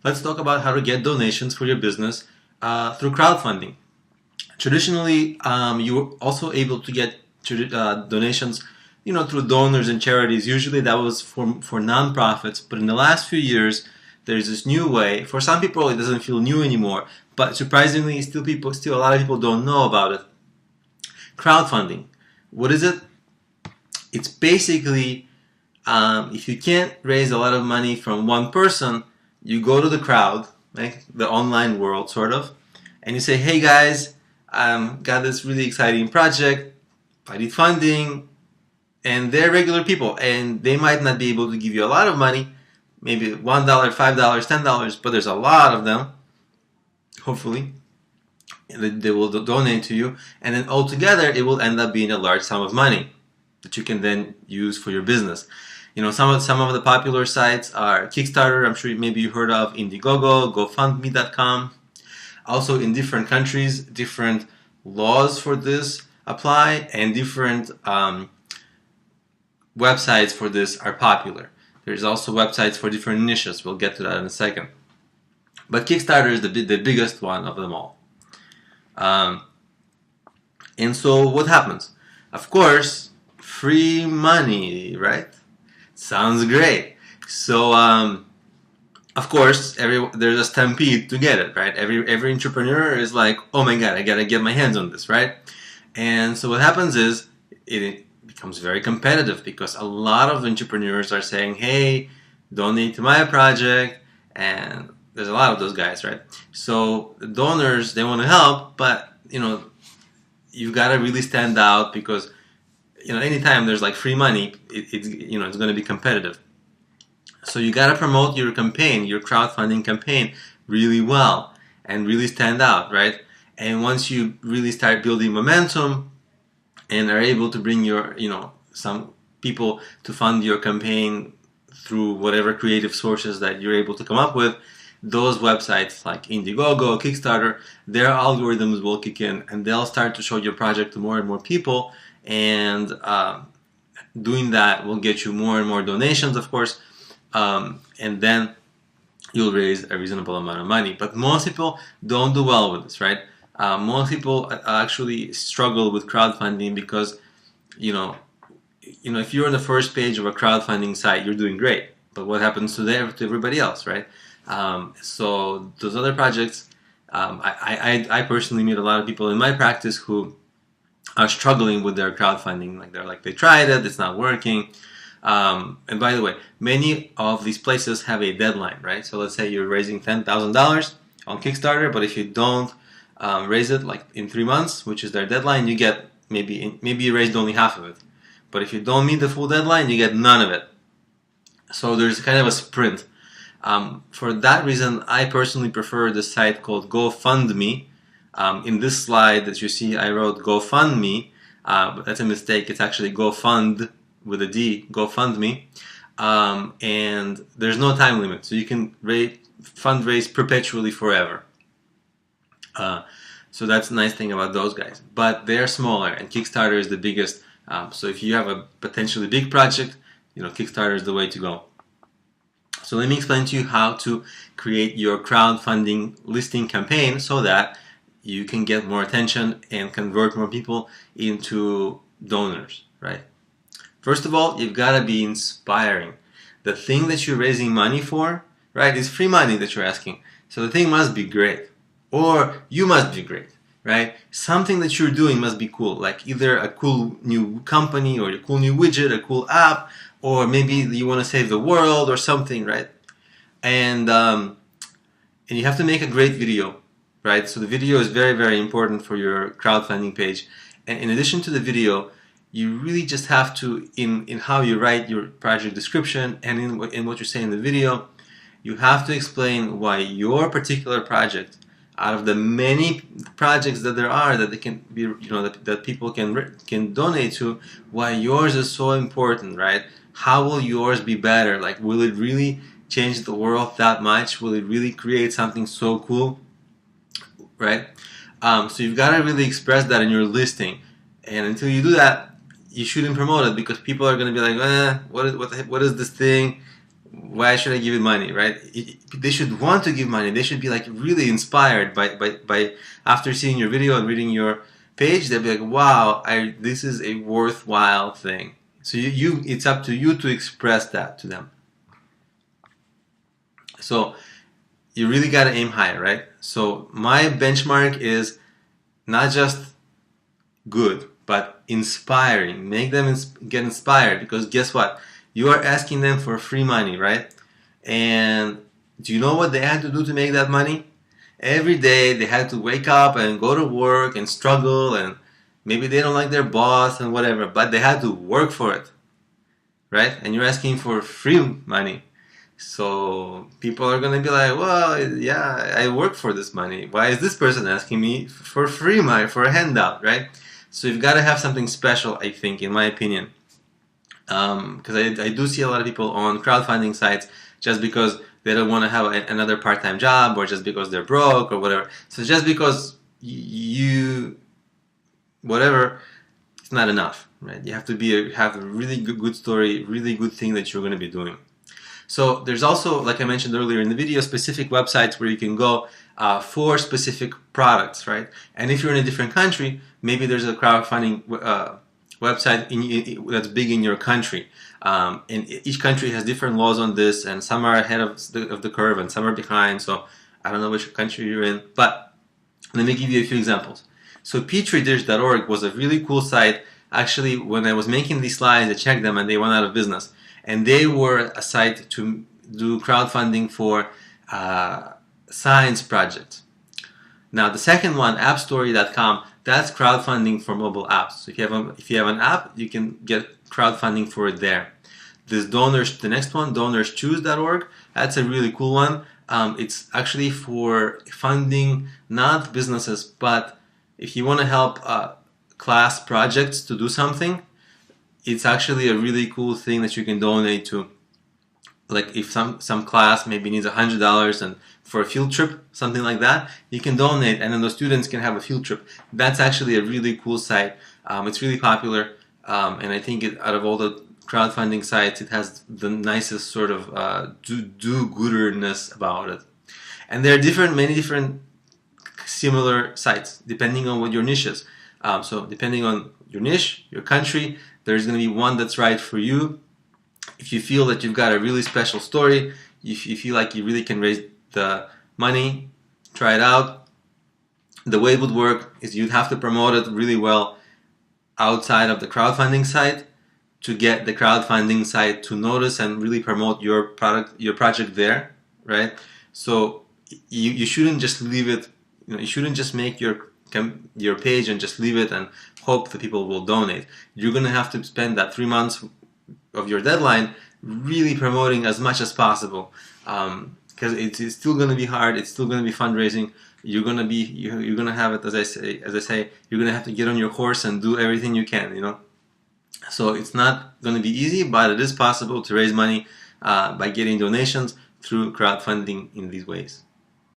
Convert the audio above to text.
Let's talk about how to get donations for your business through crowdfunding. Traditionally, you were also able to get donations, through donors and charities. Usually that was for nonprofits, but in the last few years, there's this new way. For some people, it doesn't feel new anymore, but surprisingly, still a lot of people don't know about it. Crowdfunding. What is it? It's basically, if you can't raise a lot of money from one person, you go to the crowd, like the online world, sort of, and you say, "Hey guys, got this really exciting project. I need funding," and they're regular people, and they might not be able to give you a lot of money, maybe $1, $5, $10, but there's a lot of them. Hopefully, they will donate to you, and then altogether, it will end up being a large sum of money that you can then use for your business. Some of the popular sites are Kickstarter. I'm sure maybe you heard of Indiegogo, GoFundMe.com. Also, in different countries, different laws for this apply, and different websites for this are popular. There's also websites for different niches. We'll get to that in a second. But Kickstarter is the biggest one of them all. And so what happens? Of course, free money, right? Sounds great. So, of course, there's a stampede to get it, right? Every entrepreneur is like, "Oh my God, I gotta get my hands on this," right? And so what happens is it becomes very competitive because a lot of entrepreneurs are saying, "Hey, donate to my project," and there's a lot of those guys, right? So the donors, they want to help, but you've got to really stand out because anytime there's like free money, it's going to be competitive. So you got to promote your campaign, your crowdfunding campaign, really well and really stand out, right? And once you really start building momentum and are able to bring your some people to fund your campaign through whatever creative sources that you're able to come up with, those websites like Indiegogo, Kickstarter, their algorithms will kick in and they'll start to show your project to more and more people, and doing that will get you more and more donations, of course, and then you'll raise a reasonable amount of money. But most people don't do well with this, right? Most people actually struggle with crowdfunding because, if you're on the first page of a crowdfunding site, you're doing great. But what happens to everybody else, right? So those other projects, I personally meet a lot of people in my practice who are struggling with their crowdfunding. They tried it, it's not working. And by the way, many of these places have a deadline, right? So let's say you're raising $10,000 on Kickstarter, but if you don't raise it like in 3 months, which is their deadline, you get maybe you raised only half of it. But if you don't meet the full deadline, you get none of it. So there's kind of a sprint. For that reason, I personally prefer the site called GoFundMe. In this slide that you see, I wrote GoFundMe, but that's a mistake. It's actually GoFund with a D, GoFundMe. And there's no time limit, so you can fundraise perpetually forever. So that's the nice thing about those guys. But they're smaller, and Kickstarter is the biggest. So if you have a potentially big project, Kickstarter is the way to go. So let me explain to you how to create your crowdfunding listing campaign so that you can get more attention and convert more people into donors, right? First of all, you've got to be inspiring. The thing that you're raising money for, right, is free money that you're asking. So the thing must be great, or you must be great, right? Something that you're doing must be cool, like either a cool new company or a cool new widget, a cool app, or maybe you want to save the world or something, right? And you have to make a great video, right? So the video is very, very important for your crowdfunding page. And in addition to the video, you really just have to, in how you write your project description and in what you say in the video, you have to explain why your particular project, out of the many projects that there are that they can be, that people can donate to, why yours is so important, right? How will yours be better? Like, will it really change the world that much? Will it really create something so cool, right? So you've got to really express that in your listing, and until you do that, you shouldn't promote it because people are going to be like, what is this thing? why should I give it money, right? They should want to give money. They should be like really inspired by after seeing your video and reading your page. They'll be like, wow, this is a worthwhile thing. So it's up to you to express that to them. So you really got to aim higher, right? So my benchmark is not just good, but inspiring. Make them get inspired, because guess what? You are asking them for free money, right? And do you know what they had to do to make that money? Every day they had to wake up and go to work and struggle, and maybe they don't like their boss and whatever, but they had to work for it, right? And you're asking for free money. So people are going to be like, well, yeah, I work for this money. Why is this person asking me for free money, for a handout, right? So you've got to have something special, I think, in my opinion. Because I do see a lot of people on crowdfunding sites just because they don't want to have another part-time job, or just because they're broke or whatever. So just because whatever, it's not enough, right? You have to have a really good story, really good thing that you're going to be doing. So there's also, like I mentioned earlier in the video, specific websites where you can go for specific products, right? And if you're in a different country, maybe there's a crowdfunding website that's big in your country. And each country has different laws on this, and some are ahead of the curve and some are behind. So I don't know which country you're in, but let me give you a few examples. So petridish.org was a really cool site. Actually, when I was making these slides, I checked them and they went out of business. And they were a site to do crowdfunding for science projects. Now, the second one, appstory.com, that's crowdfunding for mobile apps. So if you have an app, you can get crowdfunding for it there. The next one, donorschoose.org, that's a really cool one. It's actually for funding not businesses, but if you want to help class projects to do something, it's actually a really cool thing that you can donate to. Like if some class maybe needs $100 and for a field trip, something like that, you can donate, and then the students can have a field trip. That's actually a really cool site. It's really popular, and I think out of all the crowdfunding sites, it has the nicest sort of do-gooderness about it. And there are many different similar sites depending on what your niche is. So depending on your niche, your country, there's going to be one that's right for you. If you feel that you've got a really special story, if you feel like you really can raise the money, try it out. The way it would work is you'd have to promote it really well outside of the crowdfunding site to get the crowdfunding site to notice and really promote your project there, right? So you shouldn't just leave it, you shouldn't just make your page and just leave it and hope that people will donate. You're going to have to spend that 3 months of your deadline really promoting as much as possible, because it's still going to be hard. It's still going to be fundraising. You're going to have it, as I say, you're going to have to get on your horse and do everything you can, So it's not going to be easy, but it is possible to raise money by getting donations through crowdfunding in these ways.